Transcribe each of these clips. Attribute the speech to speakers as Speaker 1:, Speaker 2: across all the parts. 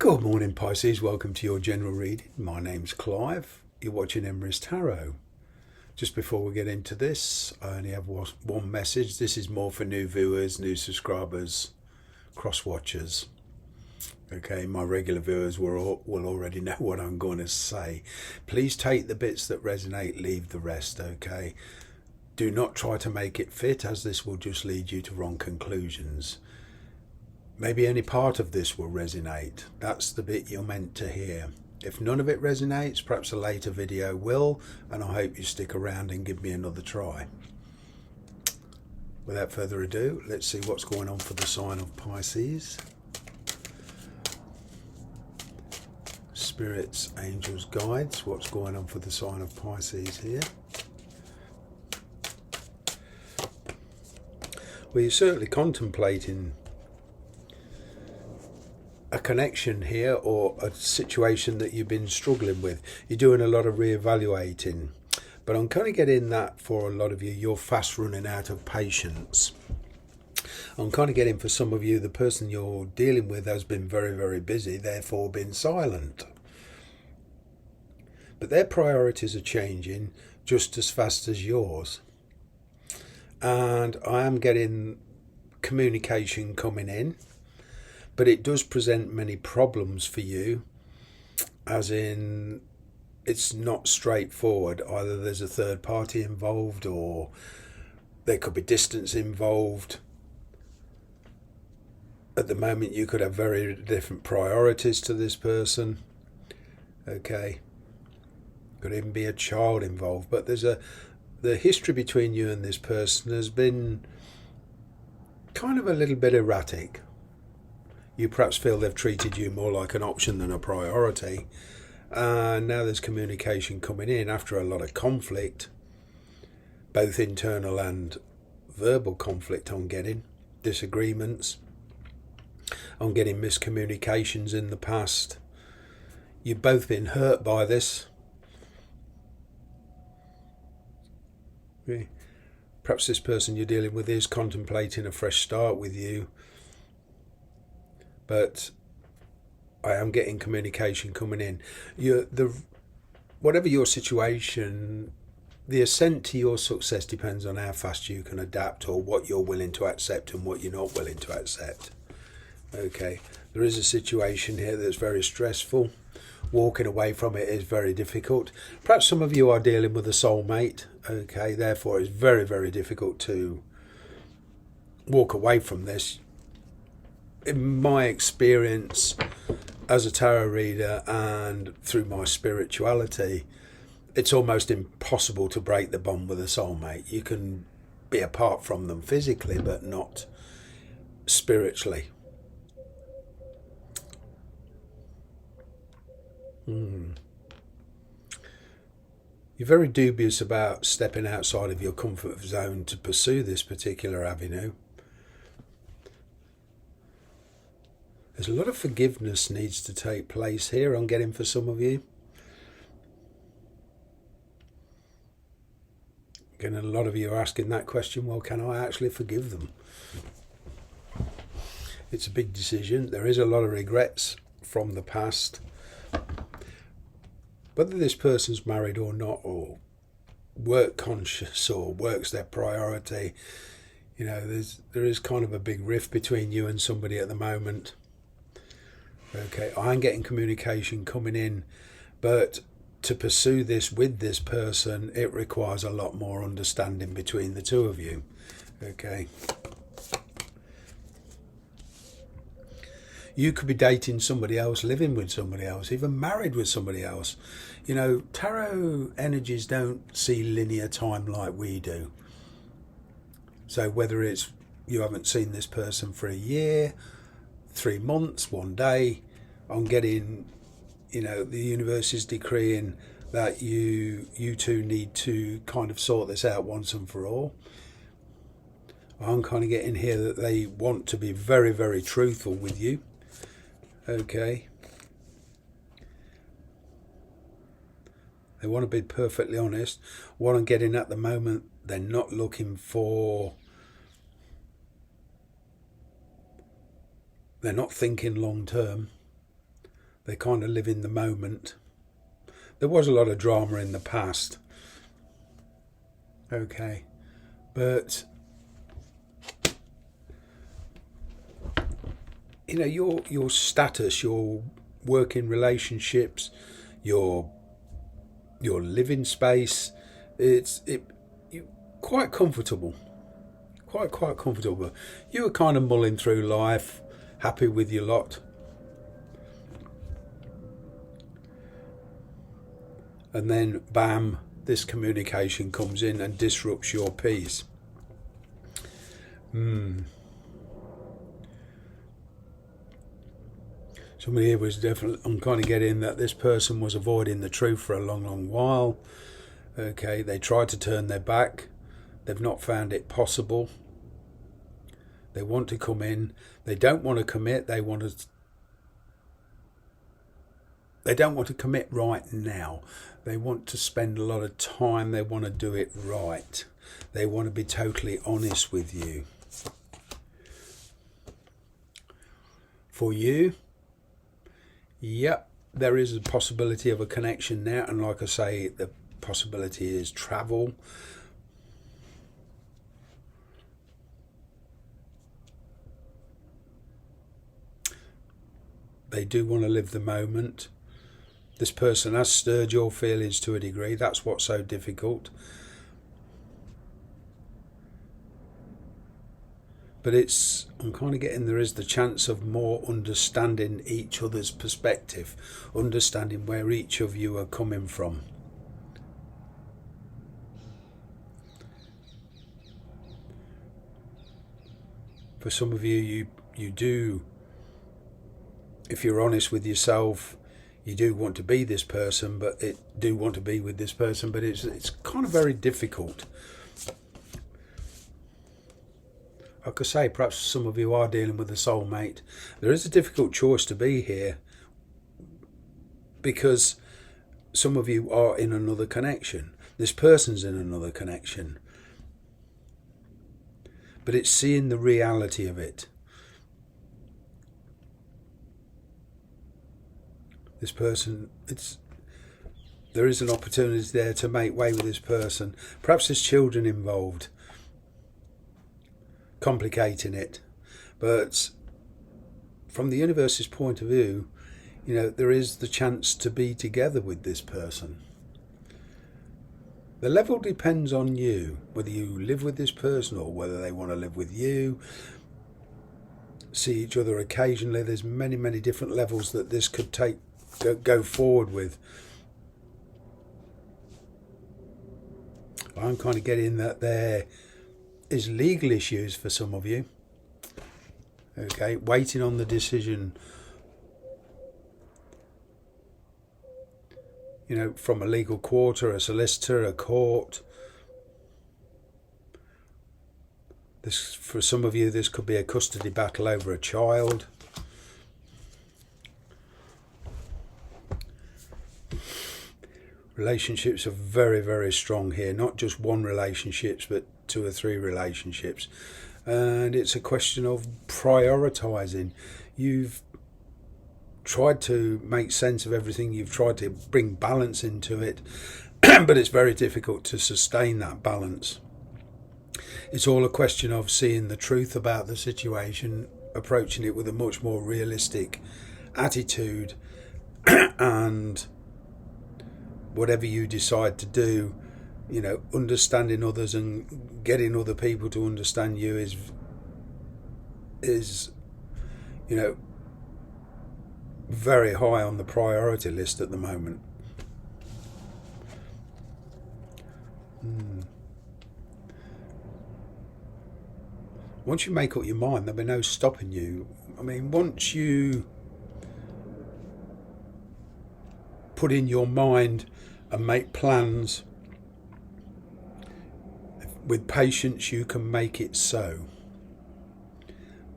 Speaker 1: Good morning, Pisces. Welcome to your general reading. My name's Clive. You're watching Emrys Tarot. Just before we get into this, I only have one message. This is more for new viewers, new subscribers, cross-watchers. Okay, my regular viewers will already know what I'm going to say. Please take the bits that resonate, leave the rest, okay? Do not try to make it fit, as this will just lead you to wrong conclusions. Maybe any part of this will resonate. That's the bit you're meant to hear. If none of it resonates, perhaps a later video will, and I hope you stick around and give me another try. Without further ado, let's see what's going on for the sign of Pisces. Spirits, angels, guides, what's going on for the sign of Pisces here? Well, you're certainly contemplating a connection here, or a situation that you've been struggling with. You're doing a lot of reevaluating, but I'm kind of getting that for a lot of you, you're fast running out of patience. I'm kind of getting for some of you, the person you're dealing with has been very, very busy, therefore been silent. But their priorities are changing just as fast as yours. And I am getting communication coming in, but it does present many problems for you, as in it's not straightforward. Either there's a third party involved, or there could be distance involved. At the moment you could have very different priorities to this person. Okay, could even be a child involved, but the history between you and this person has been kind of a little bit erratic. You perhaps feel they've treated you more like an option than a priority. And now there's communication coming in after a lot of conflict, both internal and verbal conflict. I'm getting disagreements. I'm getting miscommunications in the past. You've both been hurt by this. Perhaps this person you're dealing with is contemplating a fresh start with you. But I am getting communication coming in. Whatever your situation, the ascent to your success depends on how fast you can adapt, or what you're willing to accept and what you're not willing to accept. Okay, there is a situation here that's very stressful. Walking away from it is very difficult. Perhaps some of you are dealing with a soulmate. Okay, therefore it's very, very difficult to walk away from this. In my experience as a tarot reader and through my spirituality, it's almost impossible to break the bond with a soulmate. You can be apart from them physically, but not spiritually. You're very dubious about stepping outside of your comfort zone to pursue this particular avenue. There's a lot of forgiveness needs to take place here, I'm getting for some of you. Again, a lot of you are asking that question, well, can I actually forgive them? It's a big decision. There is a lot of regrets from the past. Whether this person's married or not, or work conscious, or work's their priority, you know, there is kind of a big rift between you and somebody at the moment. Okay, I'm getting communication coming in, but to pursue this with this person, it requires a lot more understanding between the two of you. Okay. You could be dating somebody else, living with somebody else, even married with somebody else. You know, tarot energies don't see linear time like we do. So whether it's you haven't seen this person for a year, 3 months, 1 day, I'm getting, you know, the universe is decreeing that you two need to kind of sort this out once and for all. I'm kind of getting here that they want to be very, very truthful with you. Okay. They want to be perfectly honest. What I'm getting at the moment, they're not looking for... They're not thinking long term. They kind of live in the moment. There was a lot of drama in the past. Okay. But, you know, your status, your working relationships, your living space, you're quite comfortable. Quite comfortable. You were kind of mulling through life, happy with your lot. And then, bam, this communication comes in and disrupts your peace. Somebody here was definitely, I'm kind of getting that this person was avoiding the truth for a long while. Okay, they tried to turn their back. They've not found it possible. They want to come in. They don't want to commit. They don't want to commit right now. They want to spend a lot of time. They want to do it right. They want to be totally honest with you. For you, yep, there is a possibility of a connection now. And like I say, the possibility is travel. They do want to live the moment. This person has stirred your feelings to a degree. That's what's so difficult. But I'm kind of getting there is the chance of more understanding each other's perspective, understanding where each of you are coming from. For some of you, you do, if you're honest with yourself, you do want to be this person, but it's kind of very difficult. Like I say, perhaps some of you are dealing with a soulmate. There is a difficult choice to be here because some of you are in another connection. This person's in another connection. But it's seeing the reality of it. This person, there is an opportunity there to make way with this person. Perhaps there's children involved, complicating it. But from the universe's point of view, you know, there is the chance to be together with this person. The level depends on you, whether you live with this person or whether they want to live with you. See each other occasionally. There's many different levels that this could go forward with. I'm kind of getting that there is legal issues for some of you. Okay, waiting on the decision, you know, from a legal court or a solicitor, a court. This, for some of you, this could be a custody battle over a child. Relationships are very strong here, not just one relationships, but 2 or 3 relationships. And it's a question of prioritizing. You've tried to make sense of everything. You've tried to bring balance into it, but it's very difficult to sustain that balance. It's all a question of seeing the truth about the situation, approaching it with a much more realistic attitude, and whatever you decide to do, you know, understanding others and getting other people to understand you is you know, very high on the priority list at the moment. Once you make up your mind, there'll be no stopping you. I mean, once you put in your mind and make plans, with patience you can make it so.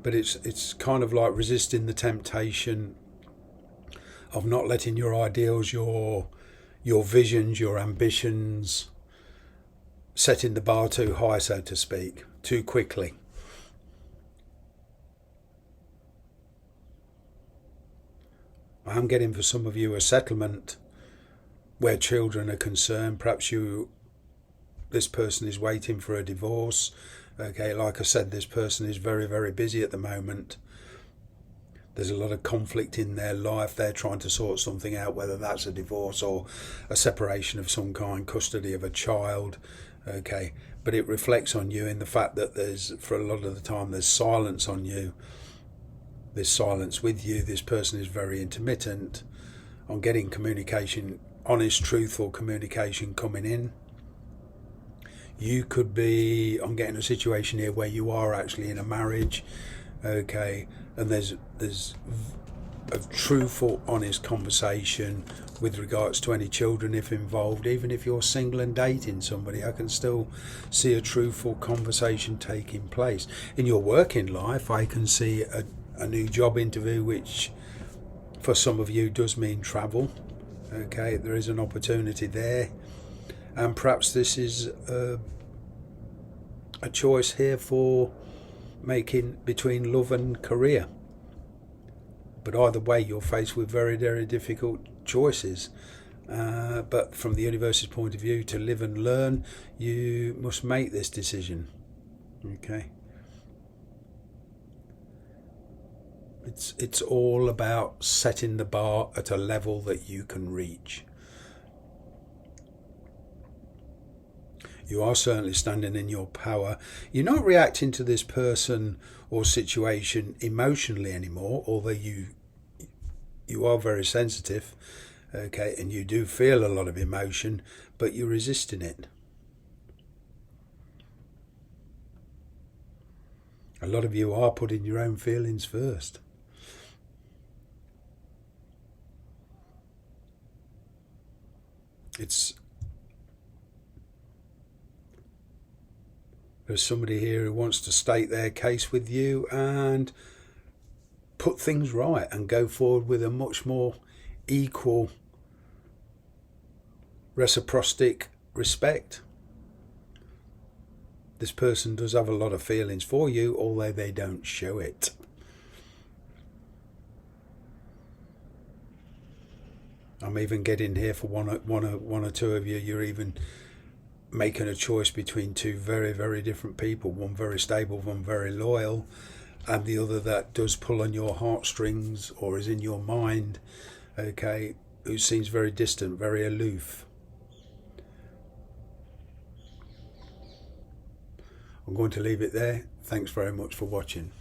Speaker 1: But it's kind of like resisting the temptation of not letting your ideals, your visions, your ambitions, setting the bar too high, so to speak, too quickly. I'm getting for some of you a settlement where children are concerned. Perhaps this person is waiting for a divorce. Okay, like I said, this person is very, very busy at the moment. There's a lot of conflict in their life. They're trying to sort something out, whether that's a divorce or a separation of some kind, custody of a child. Okay, but it reflects on you in the fact that for a lot of the time, there's silence on you. There's silence with you. This person is very intermittent on getting communication, honest, truthful communication coming in. You could be, I'm getting a situation here where you are actually in a marriage, okay, and there's a truthful, honest conversation with regards to any children if involved. Even if you're single and dating somebody, I can still see a truthful conversation taking place. In your working life, I can see a new job interview, which for some of you does mean travel. Okay, there is an opportunity there. And perhaps this is a choice here for making between love and career. But either way, you're faced with very, very difficult choices. But from the universe's point of view, to live and learn, you must make this decision. Okay. It's all about setting the bar at a level that you can reach. You are certainly standing in your power. You're not reacting to this person or situation emotionally anymore, although you are very sensitive, okay, and you do feel a lot of emotion, but you're resisting it. A lot of you are putting your own feelings first. There's somebody here who wants to state their case with you and put things right and go forward with a much more equal, reciprocal respect. This person does have a lot of feelings for you, although they don't show it. I'm even getting here for one or two of you. You're even making a choice between two very, very different people. One very stable, one very loyal, and the other that does pull on your heartstrings or is in your mind. Okay, who seems very distant, very aloof. I'm going to leave it there. Thanks very much for watching.